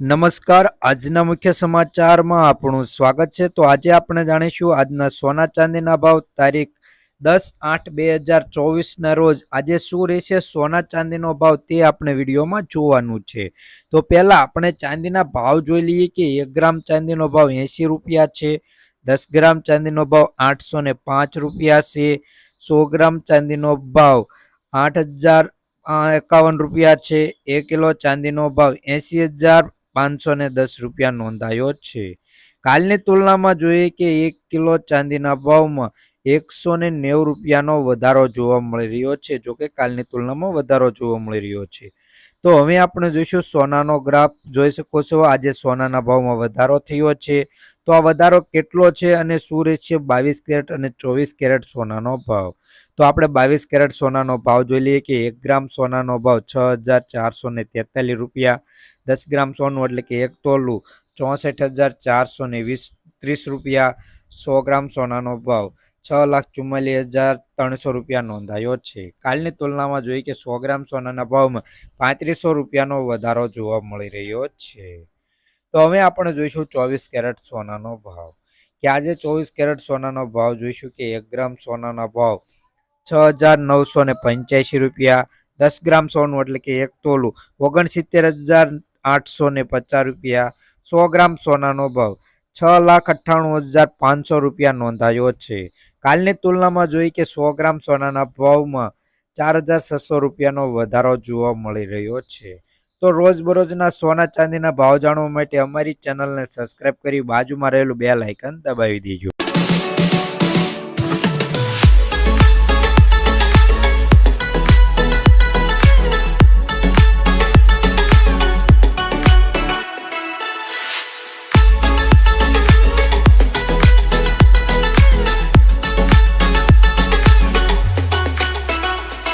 નમસ્કાર, આજના મુખ્ય સમાચારમાં આપણું સ્વાગત છે। તો આજે આપણે જાણીશું આજના સોના ચાંદીના ભાવ તારીખ 10/8/2024 રોજ આજે શું રહેશે સોના ચાંદીનો ભાવ તે આપણે વિડીયોમાં જોવાનું છે। તો પહેલા આપણે ચાંદીના ભાવ જોઈ લઈએ કે 1 ગ્રામ ચાંદીનો ભાવ 80 રૂપિયા છે, 10 ગ્રામ ચાંદીનો ભાવ 805 રૂપિયા છે, 100 ગ્રામ ચાંદીનો ભાવ 8051 રૂપિયા છે, 1 કિલો ચાંદીનો ભાવ 80,510 રૂપિયા નોંધાયો છે। કાલની તુલનામાં જોઈએ કે 1 કિલો ચાંદીના ભાવમાં 190 રૂપિયાનો વધારો જોવા મળી રહ્યો છે। જોકે કાલની તુલનામાં વધારો જોવા મળી રહ્યો છે। તો હવે આપણે જોઈશું સોનાનો ગ્રાફ જોઈ શકો છો। આજે સોનાના ભાવમાં વધારો થયો છે। તો આ વધારો કેટલો છે અને શું રહેશે 22 કેરેટ અને 24 કેરેટ સોનાનો ભાવ। તો આપણે 22 કેરેટ સોનાનો ભાવ જોઈ લઈએ કે 1 ગ્રામ સોનાનો ભાવ 6,443 રૂપિયા, 10 ગ્રામ સોનું એટલે કે 1 તોલું 64,430 રૂપિયા, 100 ગ્રામ સોનાનો ભાવ 6,44,300 રૂપિયા નોંધાયો છે। કાલની તુલનામાં જોઈએ કે 100 ગ્રામ સોનાના ભાવમાં 3500 રૂપિયાનો વધારો જોવા મળી રહ્યો છે। તો હવે આપણે જોઈશું 24 કેરેટ સોનાનો ભાવ કે આજે 24 કેરેટ સોનાનો ભાવ જોઈશું કે 1 ગ્રામ સોનાના ભાવ 6,985 રૂપિયા, 10 ગ્રામ સોનું એટલે કે 1 તોલું 69,850 રૂપિયા, 100 ગ્રામ સોનાનો ભાવ 6,98,500 રૂપિયા નોંધાયો છે। કાલની તુલનામાં જોઈએ કે 100 ગ્રામ સોનાના ભાવમાં 4,600 રૂપિયાનો વધારો જોવા મળી રહ્યો છે। તો રોજબરોજના સોના ચાંદીના ભાવ જાણવા માટે અમારી ચેનલને સબસ્ક્રાઇબ કરી બાજુમાં રહેલું બેલ આઇકન દબાવી દેજો।